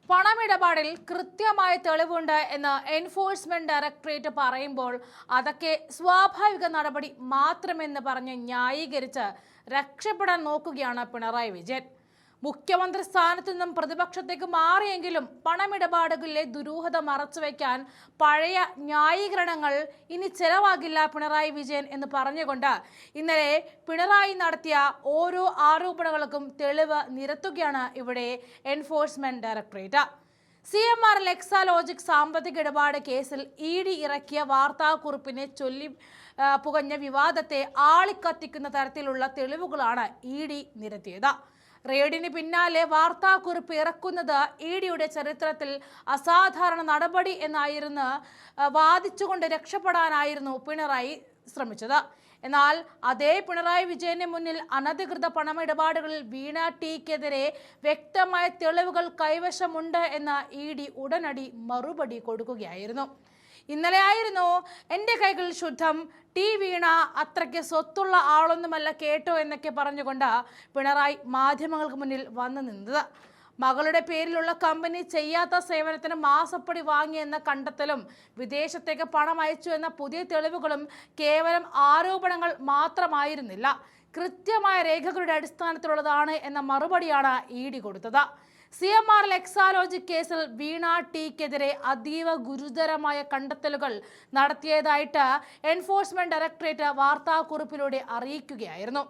പണമിടപാടിൽ കൃത്യമായ തെളിവുണ്ട് എന്ന് എൻഫോഴ്സ്മെന്റ് ഡയറക്ടറേറ്റ് പറയുമ്പോൾ അതൊക്കെ സ്വാഭാവിക നടപടി മാത്രമെന്ന് പറഞ്ഞ് ന്യായീകരിച്ച് രക്ഷപ്പെടാൻ നോക്കുകയാണ് പിണറായി വിജയൻ. മുഖ്യമന്ത്രി സ്ഥാനത്തു നിന്നും പ്രതിപക്ഷത്തേക്ക് മാറിയെങ്കിലും പണമിടപാടുകളിലെ ദുരൂഹത മറച്ചുവെക്കാൻ പഴയ ന്യായീകരണങ്ങൾ ഇനി ചെലവാകില്ല പിണറായി വിജയൻ എന്ന് പറഞ്ഞുകൊണ്ട് ഇന്നലെ പിണറായി നടത്തിയ ഓരോ ആരോപണങ്ങൾക്കും തെളിവ് നിരത്തുകയാണ് ഇവിടെ എൻഫോഴ്സ്മെന്റ് ഡയറക്ടറേറ്റ്. CMR എക്സാലോജിക് സാമ്പത്തിക ഇടപാട് കേസിൽ ED ഇറക്കിയ വാർത്താക്കുറിപ്പിനെ ചൊല്ലി പുകഞ്ഞ വിവാദത്തെ ആളിക്കത്തിക്കുന്ന തരത്തിലുള്ള തെളിവുകളാണ് ED നിരത്തിയത്. റെയ്ഡിന് പിന്നാലെ വാർത്താക്കുറിപ്പ് ഇറക്കുന്നത് EDയുടെ ചരിത്രത്തിൽ അസാധാരണ നടപടി എന്നായിരുന്നു വാദിച്ചുകൊണ്ട് രക്ഷപ്പെടാനായിരുന്നു പിണറായി ശ്രമിച്ചത്. എന്നാൽ അതേ പിണറായി വിജയന് മുന്നിൽ അനധികൃത പണമിടപാടുകളിൽ വീണ ടിക്കെതിരെ വ്യക്തമായ തെളിവുകൾ കൈവശമുണ്ട് എന്ന ED ഉടനടി മറുപടി കൊടുക്കുകയായിരുന്നു. ഇന്നലെയായിരുന്നു "എന്റെ കൈകളിൽ ശുദ്ധം, വീണ അത്രയ്ക്ക് സ്വത്തുള്ള ആളൊന്നുമല്ല കേട്ടോ" എന്നൊക്കെ പറഞ്ഞുകൊണ്ട് പിണറായി മാധ്യമങ്ങൾക്ക് മുന്നിൽ വന്നു നിന്നത്. മകളുടെ പേരിലുള്ള കമ്പനി ചെയ്യാത്ത സേവനത്തിന് മാസപ്പടി വാങ്ങിയെന്ന കണ്ടെത്തലും വിദേശത്തേക്ക് പണം അയച്ചു എന്ന പുതിയ തെളിവുകളും കേവലം ആരോപണങ്ങൾ മാത്രമായിരുന്നില്ല, കൃത്യമായ രേഖകളുടെ അടിസ്ഥാനത്തിലുള്ളതാണ് എന്ന മറുപടിയാണ് ED കൊടുത്തത്. CMR എക്സാലോജിക് കേസിൽ വീണ ടിക്കെതിരെ അതീവ ഗുരുതരമായ കണ്ടെത്തലുകൾ നടത്തിയതായിട്ട് എൻഫോഴ്സ്മെന്റ് ഡയറക്ടറേറ്റ് വാർത്താക്കുറിപ്പിലൂടെ അറിയിക്കുകയായിരുന്നു.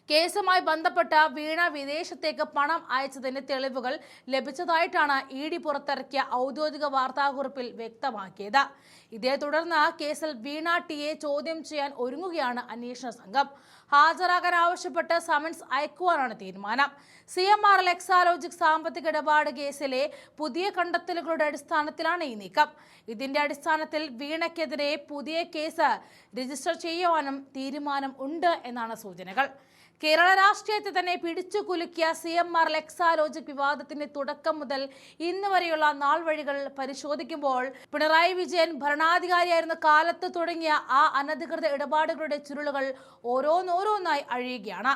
കേസുമായി ബന്ധപ്പെട്ട വീണ വിദേശത്തേക്ക് പണം അയച്ചതിന്റെ തെളിവുകൾ ലഭിച്ചതായിട്ടാണ് ED പുറത്തിറക്കിയ ഔദ്യോഗിക വാർത്താക്കുറിപ്പിൽ വ്യക്തമാക്കിയത്. ഇതേ തുടർന്ന് കേസിൽ വീണ ടിയെ ചോദ്യം ചെയ്യാൻ ഒരുങ്ങുകയാണ് അന്വേഷണ സംഘം. ഹാജരാകാൻ ആവശ്യപ്പെട്ട് സമൻസ് അയക്കുവാനാണ് തീരുമാനം. CMR എക്സാലോജിക് സാമ്പത്തിക ഇടപാട് കേസിലെ പുതിയ കണ്ടെത്തലുകളുടെ അടിസ്ഥാനത്തിലാണ് ഈ നീക്കം. ഇതിന്റെ അടിസ്ഥാനത്തിൽ വീണയ്ക്കെതിരെ പുതിയ കേസ് രജിസ്റ്റർ ചെയ്യുവാനും തീരുമാനം ഉണ്ട് എന്നാണ് സൂചനകൾ. കേരള രാഷ്ട്രീയത്തെ തന്നെ പിടിച്ചു കുലുക്കിയ CMR എക്സാലോജിക് വിവാദത്തിന്റെ തുടക്കം മുതൽ ഇന്ന് വരെയുള്ള നാൾ വഴികൾ പരിശോധിക്കുമ്പോൾ പിണറായി വിജയൻ ഭരണാധികാരിയായിരുന്ന കാലത്ത് തുടങ്ങിയ ആ അനധികൃത ഇടപാടുകളുടെ ചുരുളുകൾ ഓരോന്നോരോന്നായി അഴിയുകയാണ്.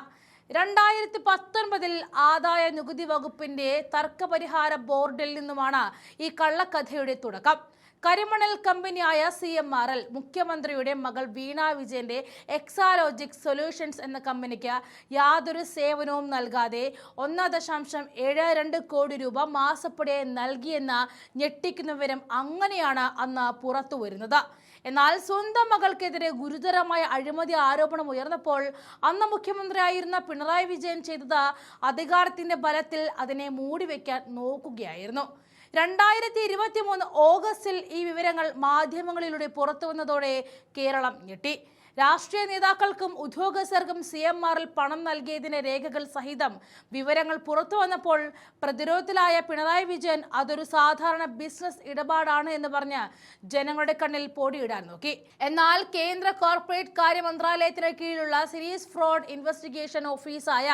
2019 ആദായ നികുതി വകുപ്പിന്റെ തർക്കപരിഹാര ബോർഡിൽ നിന്നുമാണ് ഈ കള്ളക്കഥയുടെ തുടക്കം. കരിമണൽ കമ്പനിയായ CMRL മുഖ്യമന്ത്രിയുടെ മകൾ വീണ വിജയന്റെ എക്സാലോജിക് സൊല്യൂഷൻസ് എന്ന കമ്പനിക്ക് യാതൊരു സേവനവും നൽകാതെ 1.72 കോടി രൂപ മാസപ്പടിയായി നൽകിയെന്ന ഞെട്ടിക്കുന്ന വിവരം അങ്ങനെയാണ് അന്ന് പുറത്തു വരുന്നത്. എന്നാൽ സ്വന്തം മകൾക്കെതിരെ ഗുരുതരമായ അഴിമതി ആരോപണം ഉയർന്നപ്പോൾ അന്ന് മുഖ്യമന്ത്രിയായിരുന്ന പിണറായി വിജയൻ ചെയ്തത് അധികാരത്തിന്റെ ബലത്തിൽ അതിനെ മൂടിവെക്കാൻ നോക്കുകയായിരുന്നു. 2023 ഓഗസ്റ്റിൽ ഈ വിവരങ്ങൾ മാധ്യമങ്ങളിലൂടെ പുറത്തു വന്നതോടെ കേരളം ഞെട്ടി. രാഷ്ട്രീയ നേതാക്കൾക്കും ഉദ്യോഗസ്ഥർക്കും CMRൽ പണം നൽകിയതിന്റെ രേഖകൾ സഹിതം വിവരങ്ങൾ പുറത്തു വന്നപ്പോൾ പ്രതിരോധത്തിലായ പിണറായി വിജയൻ അതൊരു സാധാരണ ബിസിനസ് ഇടപാടാണ് എന്ന് പറഞ്ഞ് ജനങ്ങളുടെ കണ്ണിൽ പൊടിയിടാൻ നോക്കി. എന്നാൽ കേന്ദ്ര കോർപ്പറേറ്റ് കാര്യ മന്ത്രാലയത്തിന് കീഴിലുള്ള സീരീസ് ഫ്രോഡ് ഇൻവെസ്റ്റിഗേഷൻ ഓഫീസായ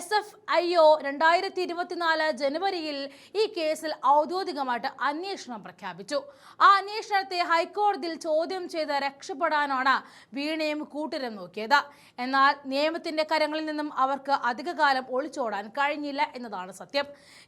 SFIO 2024 ജനുവരിയിൽ ഈ കേസിൽ ഔദ്യോഗികമായിട്ട് അന്വേഷണം പ്രഖ്യാപിച്ചു. ആ അന്വേഷണത്തെ ഹൈക്കോടതിയിൽ ചോദ്യം ചെയ്ത് രക്ഷപ്പെടാനാണ് വീണയും കൂട്ടരും നോക്കിയത്. എന്നാൽ നിയമത്തിന്റെ കരങ്ങളിൽ നിന്നും അവർക്ക് അധികകാലം ഒളിച്ചോടാൻ കഴിഞ്ഞില്ല എന്നതാണ് സത്യം.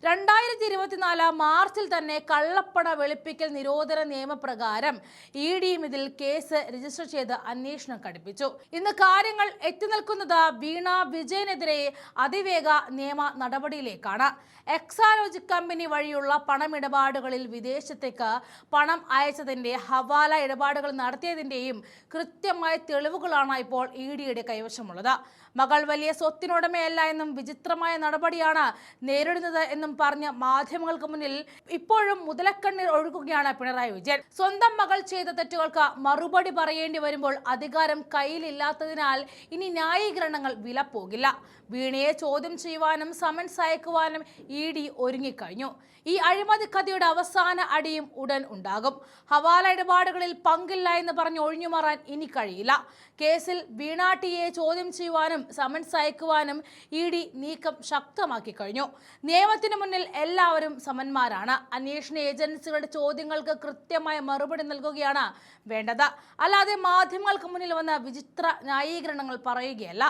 2024 മാർച്ചിൽ തന്നെ കള്ളപ്പണ വെളുപ്പിക്കൽ നിരോധന നിയമപ്രകാരം EDയും ഇതിൽ കേസ് രജിസ്റ്റർ ചെയ്ത് അന്വേഷണം കടുപ്പിച്ചു. ഇന്ന് കാര്യങ്ങൾ എത്തി നിൽക്കുന്നത് വീണ വിജയനെതിരെ അതിവേഗ നിയമ നടപടിയിലേക്കാണ്. എക്സാലോജിക് കമ്പനി വഴിയുള്ള പണമിടപാടുകളിൽ വിദേശത്തേക്ക് പണം അയച്ചതിന്റെ, ഹവാല ഇടപാടുകൾ നടത്തിയതിന്റെയും കൃത്യമായ തെളിവുകളാണ് ഇപ്പോൾ EDയുടെ കൈവശമുള്ളത്. മകൾ വലിയ സ്വത്തിനുടമയല്ല എന്നും വിചിത്രമായ നടപടിയാണ് നേരിടുന്നത് എന്നും പറഞ്ഞ മാധ്യമങ്ങൾക്ക് മുന്നിൽ ഇപ്പോഴും മുതലക്കണ്ണീർ ഒഴുകുകയാണ് പിണറായി വിജയൻ. സ്വന്തം മകൾ ചെയ്ത തെറ്റുകൾക്ക് മറുപടി പറയേണ്ടി വരുമ്പോൾ അധികാരം കയ്യിലില്ലാത്തതിനാൽ ഇനി ന്യായീകരണങ്ങൾ വിലപ്പോകില്ല. വീണയെ ചോദ്യം ചെയ്യുവാനും സമൻസ് അയക്കുവാനും ED ഒരുങ്ങിക്കഴിഞ്ഞു. ഈ അഴിമതി കഥയുടെ അവസാന അടിയും ഉടൻ ഉണ്ടാകും. ഹവാല ഇടപാടുകളിൽ പങ്കില്ല എന്ന് പറഞ്ഞ് ഒഴിഞ്ഞുമാറാൻ ഇനി കഴിയില്ല. കേസിൽ വീണ ടിയെ ചോദ്യം ചെയ്യുവാനും സമൻസ് അയക്കുവാനും ED നീക്കം ശക്തമാക്കി കഴിഞ്ഞു. നിയമത്തിന് മുന്നിൽ എല്ലാവരും സമന്മാരാണ്. അന്വേഷണ ഏജൻസികളുടെ ചോദ്യങ്ങൾക്ക് കൃത്യമായ മറുപടി നൽകുകയാണ് വേണ്ടത്, അല്ലാതെ മാധ്യമങ്ങൾക്ക് മുന്നിൽ വന്ന വിചിത്ര ന്യായീകരണങ്ങൾ പറയുകയല്ല.